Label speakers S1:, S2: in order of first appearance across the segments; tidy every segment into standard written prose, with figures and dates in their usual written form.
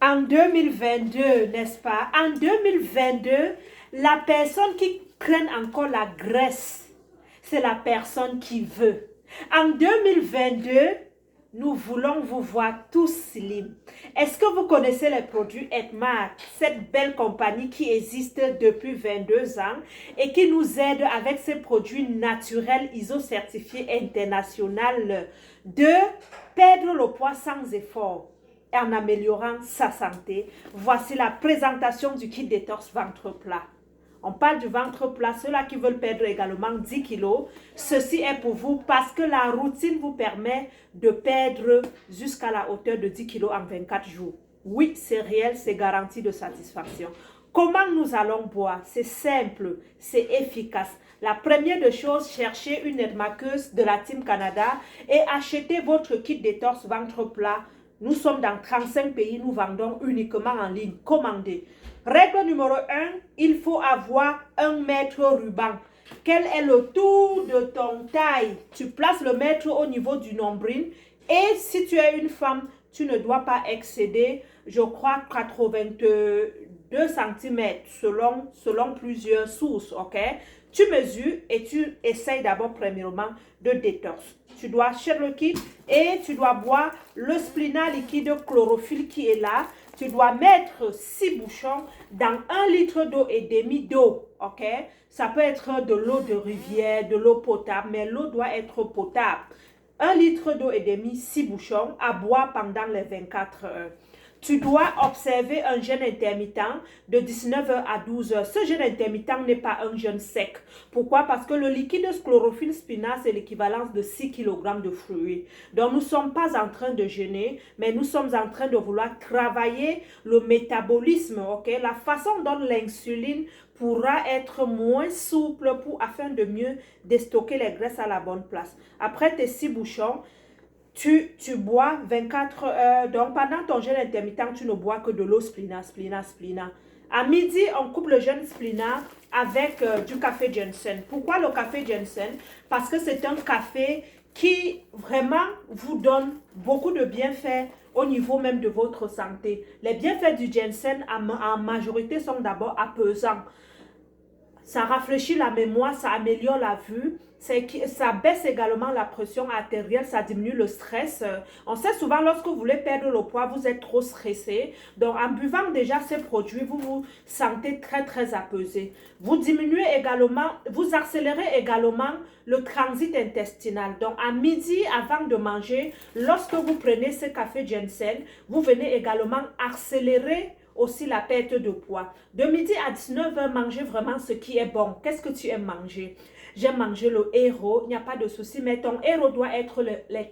S1: En 2022, n'est-ce pas? En 2022, la personne qui craint encore la graisse, c'est la personne qui veut. En 2022, nous voulons vous voir tous slim. Est-ce que vous connaissez les produits Edmar, cette belle compagnie qui existe depuis 22 ans et qui nous aide avec ses produits naturels ISO certifiés international de perdre le poids sans effort en améliorant sa santé? Voici la présentation du kit détox ventre plat. On parle du ventre plat, ceux-là qui veulent perdre également 10 kilos. Ceci est pour vous parce que la routine vous permet de perdre jusqu'à la hauteur de 10 kilos en 24 jours. Oui, c'est réel, c'est garanti de satisfaction. Comment nous allons boire? C'est simple, c'est efficace. La première des choses, cherchez une aide-maqueuse de la Team Canada et achetez votre kit détox ventre plat. Nous sommes dans 35 pays, nous vendons uniquement en ligne. Commandez. Règle numéro 1, il faut avoir 1 mètre ruban. Quel est le tour de ton taille? Tu places le mètre au niveau du nombril. Et si tu es une femme, tu ne dois pas excéder, je crois, 82 cm selon plusieurs sources, ok? Tu mesures et tu essayes d'abord premièrement de détox. Tu dois acheter le kit et tu dois boire le splina liquide chlorophylle qui est là. Tu dois mettre 6 bouchons dans 1 litre d'eau et demi d'eau, ok? Ça peut être de l'eau de rivière, de l'eau potable, mais l'eau doit être potable. 1 litre d'eau et demi, 6 bouchons à boire pendant les 24 heures. Tu dois observer un jeûne intermittent de 19 heures à 12 heures. Ce jeûne intermittent n'est pas un jeûne sec. Pourquoi? Parce que le liquide chlorophylle spina, c'est l'équivalence de 6 kg de fruits. Donc, nous ne sommes pas en train de jeûner, mais nous sommes en train de vouloir travailler le métabolisme, ok? La façon dont l'insuline pourra être moins souple afin de mieux déstocker les graisses à la bonne place. Après tes 6 bouchons, tu bois 24 heures. Donc, pendant ton jeûne intermittent, tu ne bois que de l'eau splina. À midi, on coupe le jeûne splina avec du café ginseng. Pourquoi le café ginseng? Parce que c'est un café qui vraiment vous donne beaucoup de bienfaits au niveau même de votre santé. Les bienfaits du ginseng en majorité sont d'abord apaisants. Ça rafraîchit la mémoire, ça améliore la vue, ça baisse également la pression artérielle, ça diminue le stress. On sait souvent lorsque vous voulez perdre le poids, vous êtes trop stressé. Donc en buvant déjà ces produits, vous vous sentez très apaisé. Vous diminuez également, vous accélérez également le transit intestinal. Donc à midi, avant de manger, lorsque vous prenez ce café ginseng, vous venez également accélérer aussi la perte de poids. De midi à 19 heures, mangez vraiment ce qui est bon. Qu'est-ce que tu aimes manger? J'aime manger le héros, il n'y a pas de souci, mais ton héros doit être les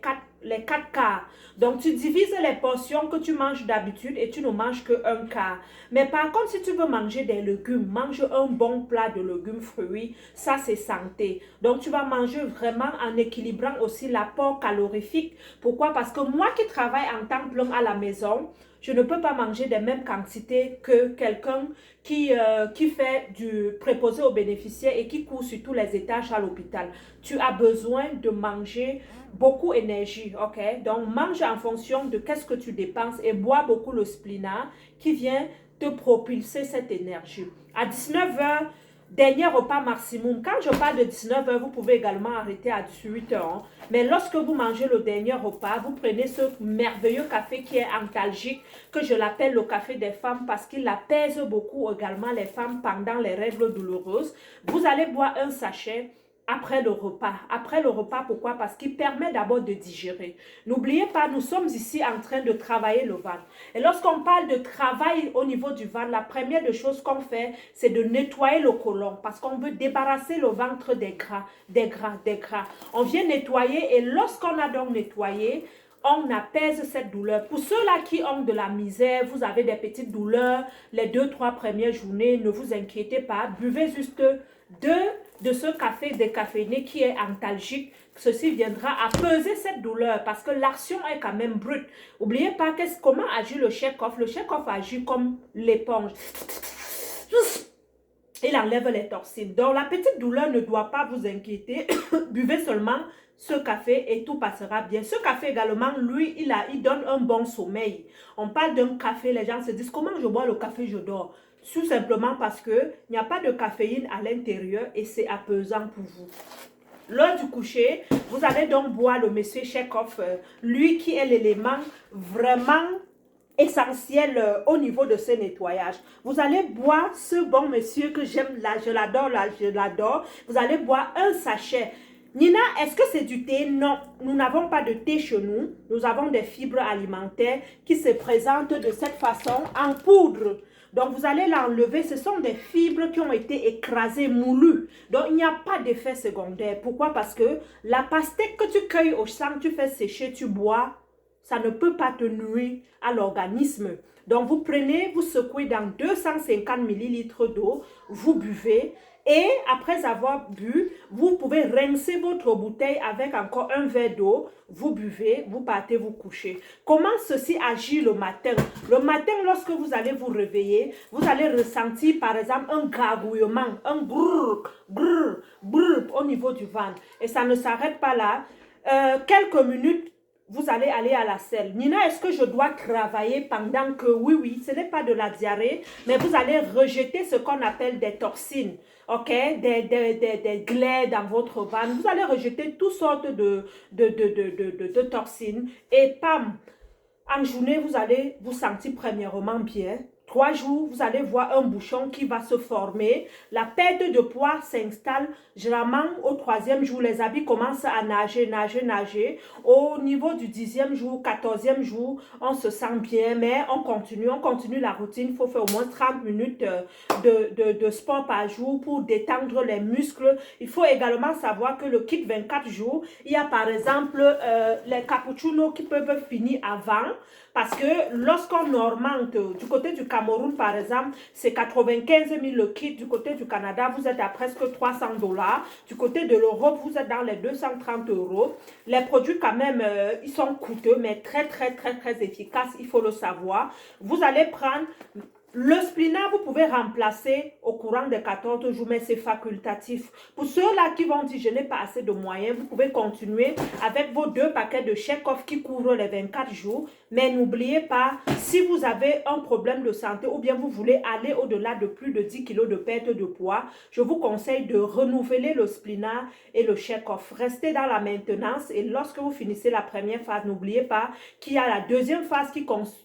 S1: 4 quarts. Donc, tu divises les portions que tu manges d'habitude et tu ne manges que 1 quart. Mais par contre, si tu veux manger des légumes, mange un bon plat de légumes fruits. Ça, c'est santé. Donc, tu vas manger vraiment en équilibrant aussi l'apport calorifique. Pourquoi? Parce que moi qui travaille en temps plein à la maison, je ne peux pas manger des mêmes quantités que quelqu'un qui fait du préposé aux bénéficiaires et qui court sur tous les étages à l'hôpital. Tu as besoin de manger beaucoup d'énergie, ok? Donc, mange en fonction de qu'est-ce que tu dépenses et bois beaucoup le splina qui vient te propulser cette énergie. À 19 heures, dernier repas maximum. Quand je parle de 19 heures, vous pouvez également arrêter à 18 heures. Hein. Mais lorsque vous mangez le dernier repas, vous prenez ce merveilleux café qui est antalgique, que je l'appelle le café des femmes parce qu'il apaise beaucoup également les femmes pendant les règles douloureuses. Vous allez boire un sachet après le repas. Après le repas, pourquoi? Parce qu'il permet d'abord de digérer. N'oubliez pas, nous sommes ici en train de travailler le ventre. Et lorsqu'on parle de travail au niveau du ventre, la première des choses qu'on fait, c'est de nettoyer le côlon parce qu'on veut débarrasser le ventre des gras. On vient nettoyer et lorsqu'on a donc nettoyé, on apaise cette douleur. Pour ceux-là qui ont de la misère, vous avez des petites douleurs, les 2-3 premières journées, ne vous inquiétez pas, buvez juste 2 de ce café décaféiné qui est antalgique. Ceci viendra apaiser cette douleur parce que l'action est quand même brute. N'oubliez pas comment agit le shake-off. Le shake-off agit comme l'éponge. Il enlève les toxines. Donc, la petite douleur ne doit pas vous inquiéter. Buvez seulement ce café et tout passera bien. Ce café également, lui, il donne un bon sommeil. On parle d'un café, les gens se disent, comment je bois le café, je dors. Tout simplement parce qu'il n'y a pas de caféine à l'intérieur et c'est apaisant pour vous. L'heure du coucher, vous allez donc boire le monsieur Chekhov, lui qui est l'élément vraiment essentiel au niveau de ce nettoyage. Vous allez boire ce bon monsieur que j'aime, là, je l'adore. Vous allez boire un sachet. Nina, est-ce que c'est du thé? Non, nous n'avons pas de thé chez nous. Nous avons des fibres alimentaires qui se présentent de cette façon en poudre. Donc, vous allez l'enlever. Ce sont des fibres qui ont été écrasées, moulues. Donc, il n'y a pas d'effet secondaire. Pourquoi? Parce que la pastèque que tu cueilles au champ, tu fais sécher, tu bois, ça ne peut pas te nuire à l'organisme. Donc, vous prenez, vous secouez dans 250 ml d'eau, vous buvez. Et après avoir bu, vous pouvez rincer votre bouteille avec encore un verre d'eau. Vous buvez, vous partez vous coucher. Comment ceci agit le matin? Le matin, lorsque vous allez vous réveiller, vous allez ressentir par exemple un gargouillement, un brrr, brrr, brrr au niveau du ventre. Et ça ne s'arrête pas là. Quelques minutes, vous allez aller à la selle. Nina, est-ce que je dois travailler pendant que... Oui, ce n'est pas de la diarrhée, mais vous allez rejeter ce qu'on appelle des toxines, ok? Des glaies dans votre ventre. Vous allez rejeter toutes sortes de toxines. Et pam, en journée, vous allez vous sentir premièrement bien. 3 jours, vous allez voir un bouchon qui va se former. La perte de poids s'installe. Généralement, au 3e jour, les habits commencent à nager. Au niveau du 10e jour, 14e jour, on se sent bien, mais on continue la routine. Il faut faire au moins 30 minutes de sport par jour pour détendre les muscles. Il faut également savoir que le kit 24 jours, il y a par exemple les cappuccinos qui peuvent finir avant. Parce que lorsqu'on augmente du côté du Cameroun, par exemple, c'est 95 000 le kit. Du côté du Canada, vous êtes à presque 300 $. Du côté de l'Europe, vous êtes dans les 230 €. Les produits, quand même, ils sont coûteux, mais très efficaces. Il faut le savoir. Vous allez prendre... Le splina, vous pouvez remplacer au courant des 14 jours, mais c'est facultatif. Pour ceux-là qui vont dire, je n'ai pas assez de moyens, vous pouvez continuer avec vos 2 paquets de Chekhov qui couvrent les 24 jours. Mais n'oubliez pas, si vous avez un problème de santé ou bien vous voulez aller au-delà de plus de 10 kg de perte de poids, je vous conseille de renouveler le splina et le Chekhov. Restez dans la maintenance et lorsque vous finissez la première phase, n'oubliez pas qu'il y a la deuxième phase qui constitue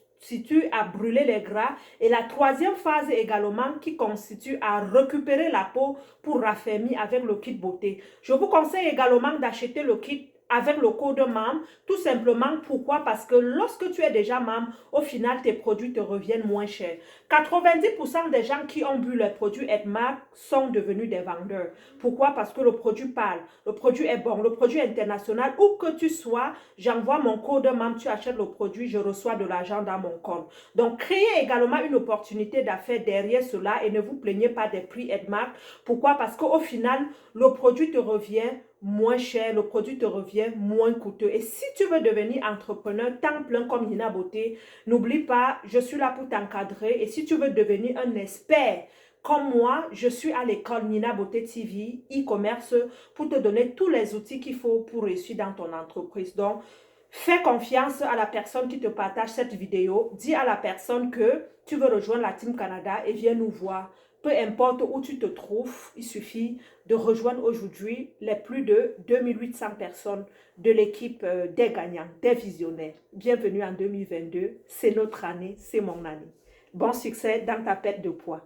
S1: à brûler les gras et la 3e phase également qui constitue à récupérer la peau pour raffermir avec le kit beauté. Je vous conseille également d'acheter le kit avec le code membre, tout simplement. Pourquoi? Parce que lorsque tu es déjà membre, au final, tes produits te reviennent moins chers. 90% des gens qui ont bu les produits Edmark sont devenus des vendeurs. Pourquoi? Parce que le produit parle, le produit est bon, le produit est international. Où que tu sois, j'envoie mon code membre, tu achètes le produit, je reçois de l'argent dans mon compte. Donc, créez également une opportunité d'affaires derrière cela et ne vous plaignez pas des prix Edmark. Pourquoi? Parce qu'au final, le produit te revient moins cher, le produit te revient moins coûteux. Et si tu veux devenir entrepreneur temps plein comme Nina Beauté, n'oublie pas, je suis là pour t'encadrer. Et si tu veux devenir un expert comme moi, je suis à l'école Nina Beauté TV, e-commerce, pour te donner tous les outils qu'il faut pour réussir dans ton entreprise. Donc, fais confiance à la personne qui te partage cette vidéo. Dis à la personne que tu veux rejoindre la Team Canada et viens nous voir. Peu importe où tu te trouves, il suffit de rejoindre aujourd'hui les plus de 2800 personnes de l'équipe des gagnants, des visionnaires. Bienvenue en 2022, c'est notre année, c'est mon année. Bon succès dans ta perte de poids.